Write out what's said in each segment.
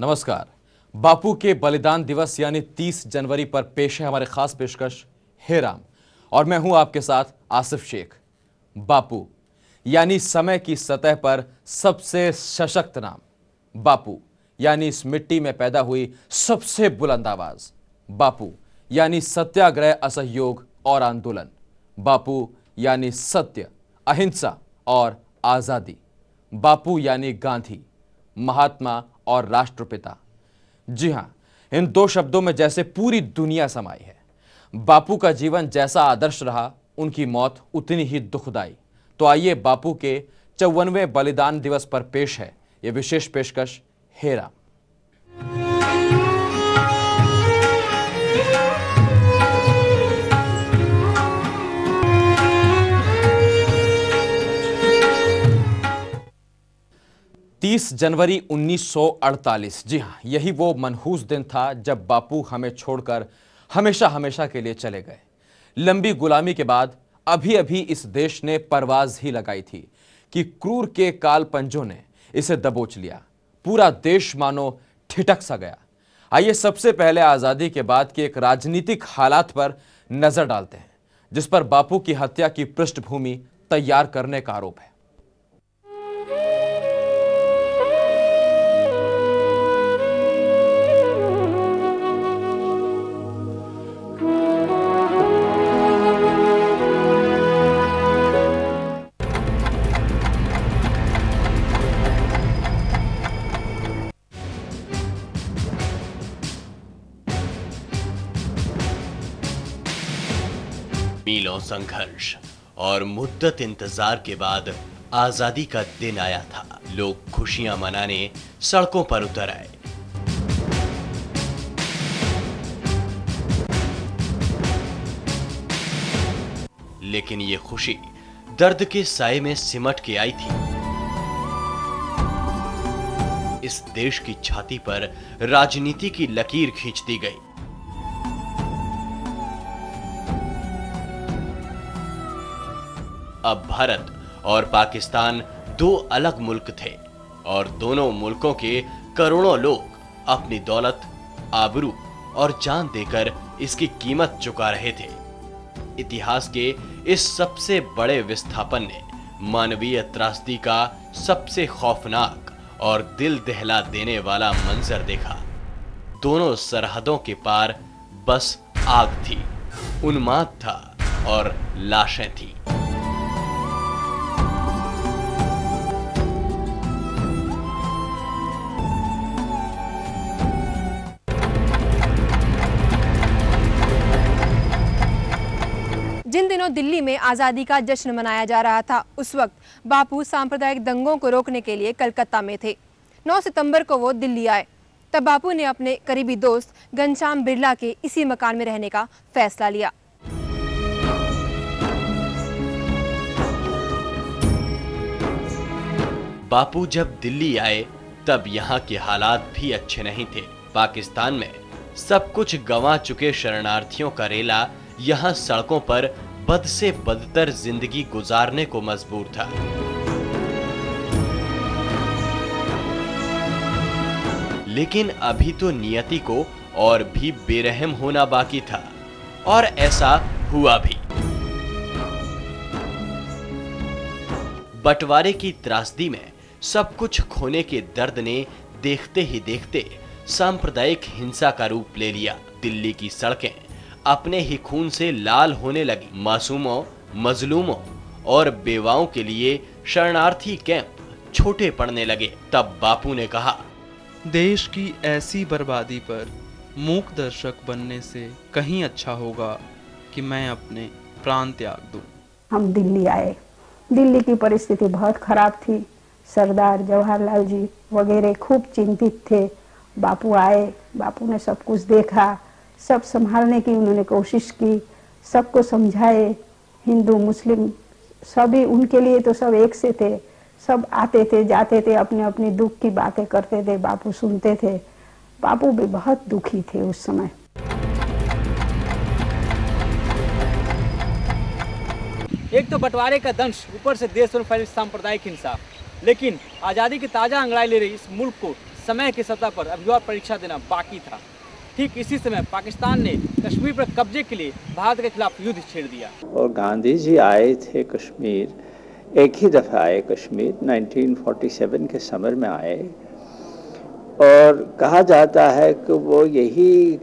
नमस्कार। बापू के बलिदान दिवस यानी 30 जनवरी पर पेश है हमारे खास पेशकश हे राम, और मैं हूं आपके साथ आसिफ शेख। बापू यानी समय की सतह पर सबसे सशक्त नाम, बापू यानी इस मिट्टी में पैदा हुई सबसे बुलंद आवाज, बापू यानी सत्याग्रह, असहयोग और आंदोलन, बापू यानी सत्य, अहिंसा और आजादी, बापू यानी गांधी, महात्मा और राष्ट्रपिता। जी हां, इन दो शब्दों में जैसे पूरी दुनिया समाई है। बापू का जीवन जैसा आदर्श रहा, उनकी मौत उतनी ही दुखदाई। तो आइए बापू के 54वें बलिदान दिवस पर पेश है यह विशेष पेशकश हे राम। तीस जनवरी 1948, जी हाँ, यही वो मनहूस दिन था जब बापू हमें छोड़कर हमेशा हमेशा के लिए चले गए। लंबी गुलामी के बाद अभी अभी इस देश ने परवाज ही लगाई थी कि क्रूर के काल पंजों ने इसे दबोच लिया। पूरा देश मानो ठिठक सा गया। आइए सबसे पहले आजादी के बाद के एक राजनीतिक हालात पर नजर डालते हैं, जिस पर बापू की हत्या की पृष्ठभूमि तैयार करने का आरोप है। मीलों संघर्ष और मुद्दत इंतजार के बाद आजादी का दिन आया था। लोग खुशियां मनाने सड़कों पर उतर आए। लेकिन ये खुशी दर्द के साए में सिमट के आई थी। इस देश की छाती पर राजनीति की लकीर खींच दी गई। अब भारत और पाकिस्तान दो अलग मुल्क थे और दोनों मुल्कों के करोड़ों लोग अपनी दौलत, आबरू और जान देकर इसकी कीमत चुका रहे थे। इतिहास के इस सबसे बड़े विस्थापन ने मानवीय त्रासदी का सबसे खौफनाक और दिल दहला देने वाला मंजर देखा। दोनों सरहदों के पार बस आग थी, उन्माद था और लाशें थी। जिन दिनों दिल्ली में आज़ादी का जश्न मनाया जा रहा था, उस वक्त बापू सांप्रदायिक दंगों को रोकने के लिए कलकत्ता में थे। 9 सितंबर को वो दिल्ली आए। तब बापू ने अपने करीबी दोस्त घनश्याम बिरला के इसी मकान में रहने का फैसला लिया। बापू जब दिल्ली आए तब यहाँ के हालात भी अच्छे नहीं थे। पाकिस्तान में सब कुछ गंवा चुके शरणार्थियों का रेला यहाँ सड़कों पर बद से बदतर जिंदगी गुजारने को मजबूर था। लेकिन अभी तो नियति को और भी बेरहम होना बाकी था, और ऐसा हुआ भी। बंटवारे की त्रासदी में सब कुछ खोने के दर्द ने देखते ही देखते सांप्रदायिक हिंसा का रूप ले लिया। दिल्ली की सड़कें अपने ही खून से लाल होने लगी। मासूमों, मजलूमों और बेवाओं के लिए शरणार्थी कैंप छोटे पड़ने लगे। तब बापू ने कहा, देश की ऐसी बर्बादी पर मूक दर्शक बनने से कहीं अच्छा होगा कि मैं अपने प्राण त्याग दूं। हम दिल्ली आए। दिल्ली की परिस्थिति बहुत खराब थी। सरदार जवाहरलाल जी वगैरह खूब चिंतित थे। बापू आए, बापू ने सब कुछ देखा, सब संभालने की उन्होंने कोशिश की, सबको समझाए। हिंदू मुस्लिम सभी उनके लिए तो सब एक से थे। सब आते थे, जाते थे, अपने अपने दुख की बातें करते थे, बापू सुनते थे। बापू भी बहुत दुखी थे उस समय। एक तो बंटवारे का दंश, ऊपर से देश में फैली सांप्रदायिक हिंसा। लेकिन आज़ादी की ताज़ा अंगड़ाई ले रही इस मुल्क को समय की सतह पर अभी और परीक्षा देना बाकी था। ठीक इसी समय पाकिस्तान ने कश्मीर पर कब्जे के लिए भारत के खिलाफ युद्ध छेड़ दिया। और गांधी जी आए थे कश्मीर, एक ही दफ़ा आए कश्मीर, 1947 के समर में आए, और कहा जाता है कि वो यही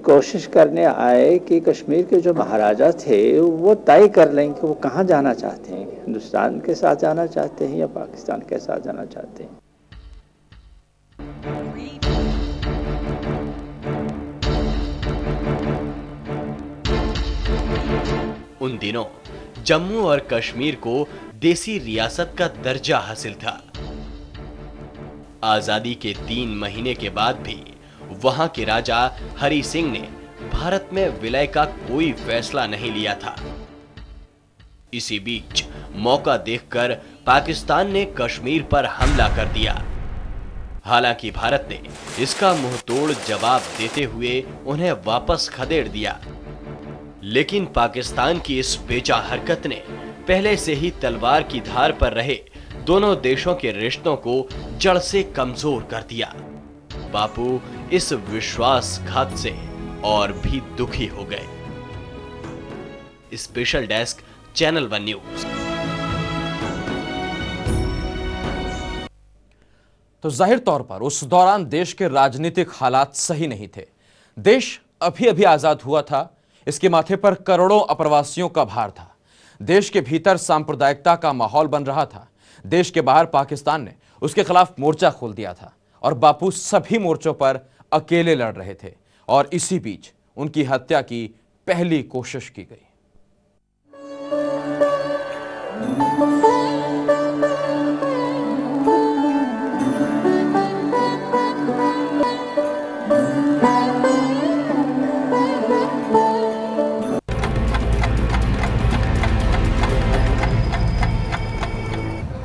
कोशिश करने आए कि कश्मीर के जो महाराजा थे वो तय कर लें कि वो कहाँ जाना चाहते हैं, हिंदुस्तान के साथ जाना चाहते हैं या पाकिस्तान के साथ जाना चाहते हैं। उन दिनों जम्मू और कश्मीर को देसी रियासत का दर्जा हासिल था। आजादी के 3 महीने के बाद भी वहां के राजा हरि सिंह ने भारत में विलय का कोई फैसला नहीं लिया था। इसी बीच मौका देखकर पाकिस्तान ने कश्मीर पर हमला कर दिया। हालांकि भारत ने इसका मुंहतोड़ जवाब देते हुए उन्हें वापस खदेड़ दिया, लेकिन पाकिस्तान की इस बेजा हरकत ने पहले से ही तलवार की धार पर रहे दोनों देशों के रिश्तों को जड़ से कमजोर कर दिया। बापू इस विश्वासघात से और भी दुखी हो गए। Special desk, channel 1 news. तो जाहिर तौर पर उस दौरान देश के राजनीतिक हालात सही नहीं थे। देश अभी अभी आजाद हुआ था, इसके माथे पर करोड़ों अप्रवासियों का भार था। देश के भीतर सांप्रदायिकता का माहौल बन रहा था। देश के बाहर पाकिस्तान ने उसके खिलाफ मोर्चा खोल दिया था और बापू सभी मोर्चों पर अकेले लड़ रहे थे, और इसी बीच उनकी हत्या की पहली कोशिश की गई।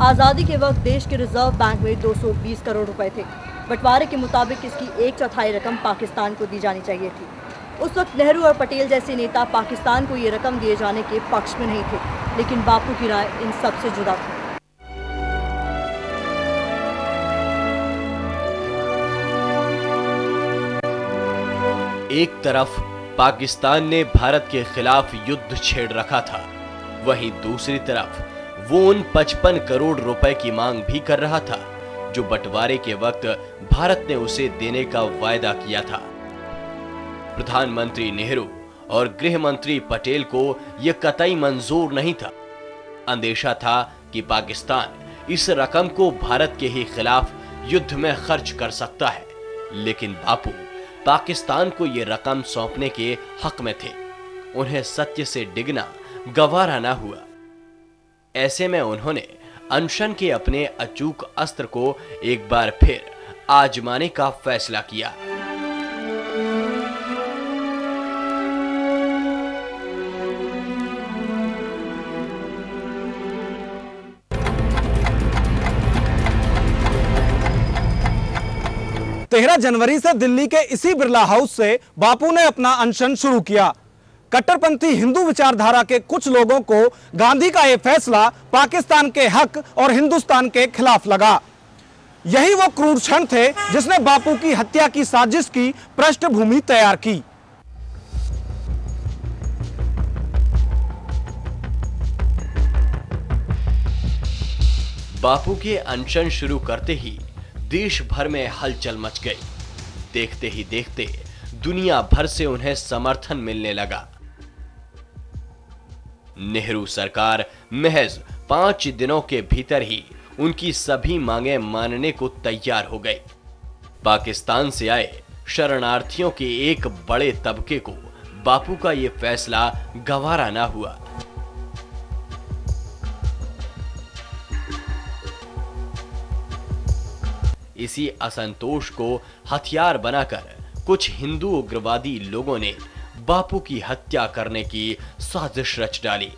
आज़ादी के वक्त देश के रिजर्व बैंक में 220 करोड़ रुपए थे। बंटवारे के मुताबिक इसकी 1/4 रकम पाकिस्तान को दी जानी चाहिए थी। उस वक्त नेहरू और पटेल जैसे नेता पाकिस्तान को ये रकम दिए जाने के पक्ष में नहीं थे, लेकिन बापू की राय इन सब से जुदा थी। एक तरफ पाकिस्तान ने भारत के खिलाफ युद्ध छेड़ रखा था, वहीं दूसरी तरफ वो उन 55 करोड़ रुपए की मांग भी कर रहा था जो बंटवारे के वक्त भारत ने उसे देने का वायदा किया था। प्रधानमंत्री नेहरू और गृह मंत्री पटेल को यह कतई मंजूर नहीं था। अंदेशा था कि पाकिस्तान इस रकम को भारत के ही खिलाफ युद्ध में खर्च कर सकता है, लेकिन बापू पाकिस्तान को यह रकम सौंपने के हक में थे। उन्हें सत्य से डिगना गवारा ना हुआ। ऐसे में उन्होंने अनशन के अपने अचूक अस्त्र को एक बार फिर आजमाने का फैसला किया। तेरह जनवरी से दिल्ली के इसी बिरला हाउस से बापू ने अपना अनशन शुरू किया। कट्टरपंथी हिंदू विचारधारा के कुछ लोगों को गांधी का यह फैसला पाकिस्तान के हक और हिंदुस्तान के खिलाफ लगा। यही वो क्रूर क्षण थे जिसने बापू की हत्या की साजिश की पृष्ठभूमि तैयार की। बापू के अनशन शुरू करते ही देश भर में हलचल मच गई। देखते ही देखते दुनिया भर से उन्हें समर्थन मिलने लगा। नेहरू सरकार महज 5 दिनों के भीतर ही उनकी सभी मांगें मानने को तैयार हो गई। पाकिस्तान से आए शरणार्थियों के एक बड़े तबके को बापू का यह फैसला गवारा ना हुआ। इसी असंतोष को हथियार बनाकर कुछ हिंदू उग्रवादी लोगों ने बापू की हत्या करने की साजिश रच डाली।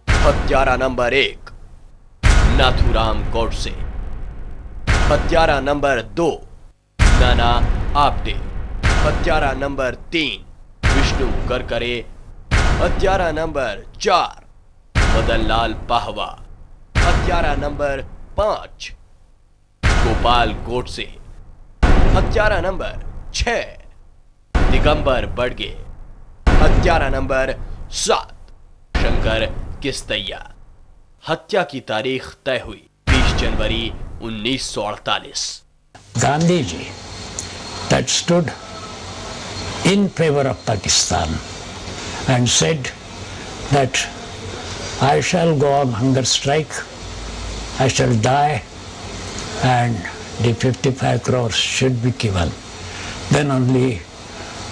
हत्यारा नंबर 1 नाथूराम गोडसे, हत्यारा नंबर 2 नाना आपटे, हत्यारा नंबर 3 विष्णु करकरे, हत्यारा नंबर 4 मदन लाल पाहवा, हत्यारा नंबर 5 गोपाल गोडसे। हत्यारा नंबर 6 दिगंबर बड़गे। हत्यारा नंबर 7 शंकर किस्तैया। हत्या की तारीख तय हुई 20 जनवरी 1948। Gandhiji that stood in favor of Pakistan and said that I shall go on hunger strike, I shall die, and the 55 crores should be given. Then only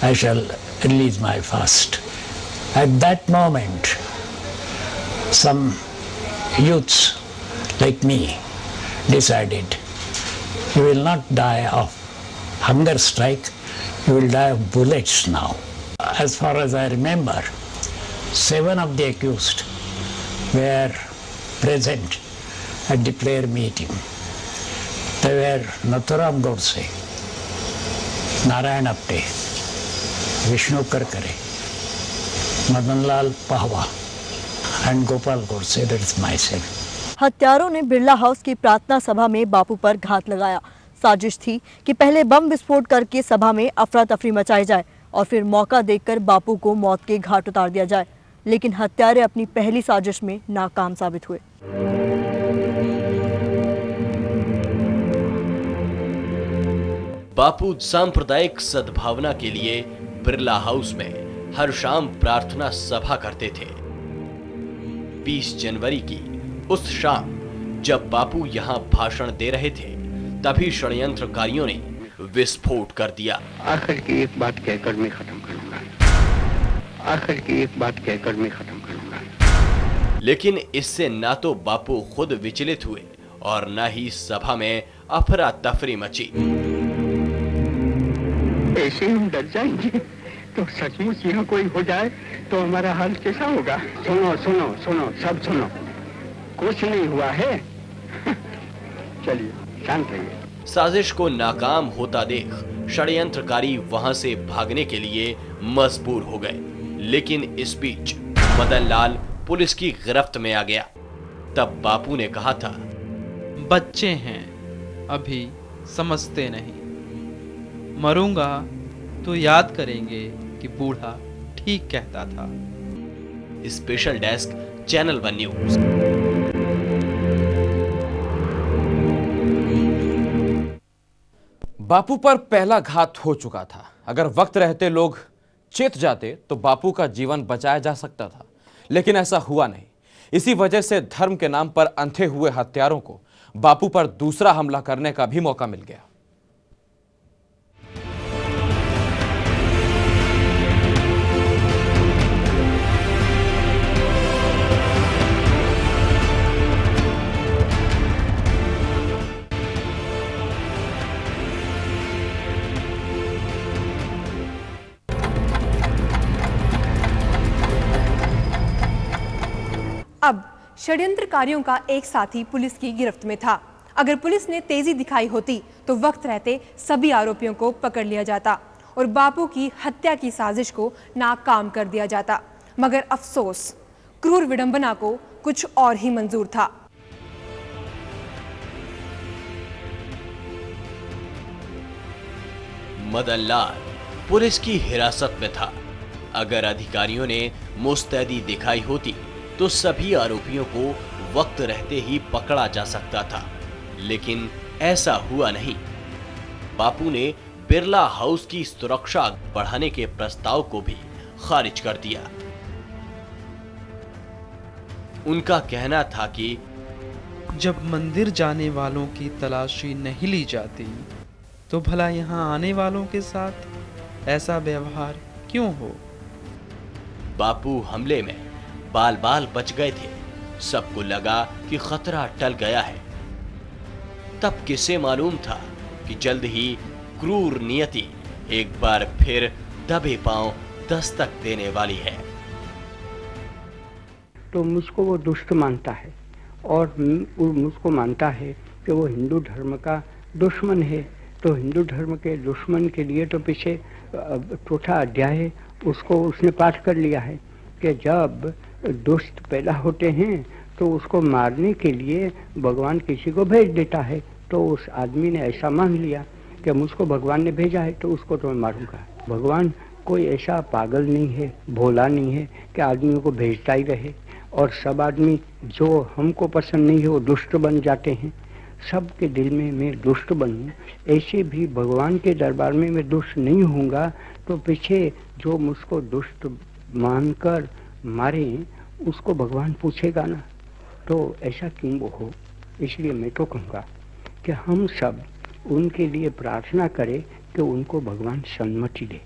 I shall release my fast. At that moment, some youths like me decided you will not die of hunger strike, you will die of bullets now. As far as I remember, 7 of the accused were present at the prayer meeting. They were Nathuram Godse, Narayan Apte, Vishnu Karkare, Madanlal Pahwa, and Gopal Godse, that is myself. हत्यारों ने Birla house की प्रार्थना सभा में बापू पर घात लगाया। साजिश थी कि पहले बम विस्फोट करके सभा में अफरा तफरी मचाई जाए और फिर मौका देखकर बापू को मौत के घाट उतार दिया जाए, लेकिन हत्यारे अपनी पहली साजिश में नाकाम साबित हुए। बापू सांप्रदायिक सद्भावना के लिए बिरला हाउस में हर शाम प्रार्थना सभा करते थे। 20 जनवरी की उस शाम जब बापू यहां भाषण दे रहे थे, तभी षड्यंत्रकारियों ने विस्फोट कर दिया। आखिर की एक बात कहकर मैं खत्म करूंगा। आखिर की एक बात कहकर मैं खत्म करूंगा। लेकिन इससे ना तो बापू खुद विचलित हुए और ना ही सभा में अफरा तफरी मची। ऐसे हम डर जाएंगे तो सचमुच यहाँ कोई हो जाए तो हमारा हाल कैसा होगा? सुनो सुनो सुनो, सब सुनो, कुछ नहीं हुआ है। चलिए शांत रहिए। साजिश को नाकाम होता देख षड्यंत्रकारी वहां से भागने के लिए मजबूर हो गए, लेकिन इस बीच मदन लाल पुलिस की गिरफ्त में आ गया। तब बापू ने कहा था, बच्चे हैं, अभी समझते नहीं, मरूंगा तो याद करेंगे कि बूढ़ा ठीक कहता था। Special desk, channel 1 news. Bapu पर पहला घात हो चुका था। अगर वक्त रहते लोग चेत जाते तो बापू का जीवन बचाया जा सकता था, लेकिन ऐसा हुआ नहीं। इसी वजह से धर्म के नाम पर अंधे हुए हत्यारों को बापू पर दूसरा हमला करने का भी मौका मिल गया। अब षड्यंत्रकारियों का एक साथी पुलिस की गिरफ्त में था। अगर पुलिस ने तेजी दिखाई होती तो वक्त रहते सभी आरोपियों को पकड़ लिया जाता और बापू की हत्या की साजिश को नाकाम कर दिया जाता। मगर अफसोस, क्रूर विडंबना को कुछ और ही मंजूर था। मदन लाल पुलिस की हिरासत में था। अगर अधिकारियों ने मुस्तैदी दिखाई होती तो सभी आरोपियों को वक्त रहते ही पकड़ा जा सकता था, लेकिन ऐसा हुआ नहीं। बापू ने बिरला हाउस की सुरक्षा बढ़ाने के प्रस्ताव को भी खारिज कर दिया। उनका कहना था कि जब मंदिर जाने वालों की तलाशी नहीं ली जाती तो भला यहाँ आने वालों के साथ ऐसा व्यवहार क्यों हो? बापू हमले में बाल बाल बच गए थे। सबको लगा कि खतरा टल गया है। तब किसे मालूम था कि जल्द ही क्रूर नियति एक बार फिर दबे पांव दस्तक देने वाली है। तो मुझको वो दुष्ट मानता है और मुझको मानता है कि वो हिंदू धर्म का दुश्मन है। तो हिंदू धर्म के दुश्मन के लिए तो पीछे चौथा अध्याय उसको उसने पाठ कर लिया है कि जब दुष्ट पैदा होते हैं तो उसको मारने के लिए भगवान किसी को भेज देता है। तो उस आदमी ने ऐसा मान लिया कि मुझको भगवान ने भेजा है तो उसको तो मैं मारूंगा। भगवान कोई ऐसा पागल नहीं है, भोला नहीं है कि आदमियों को भेजता ही रहे और सब आदमी जो हमको पसंद नहीं है वो दुष्ट बन जाते हैं। सबके दिल में मैं दुष्ट बनूं, ऐसे भी भगवान के दरबार में मैं दुष्ट नहीं होऊंगा तो पीछे जो मुझको दुष्ट मानकर मारे उसको भगवान पूछेगा ना, तो ऐसा क्यों वो हो। इसलिए मैं तो कहूँगा कि हम सब उनके लिए प्रार्थना करें कि उनको भगवान सन्मति दे।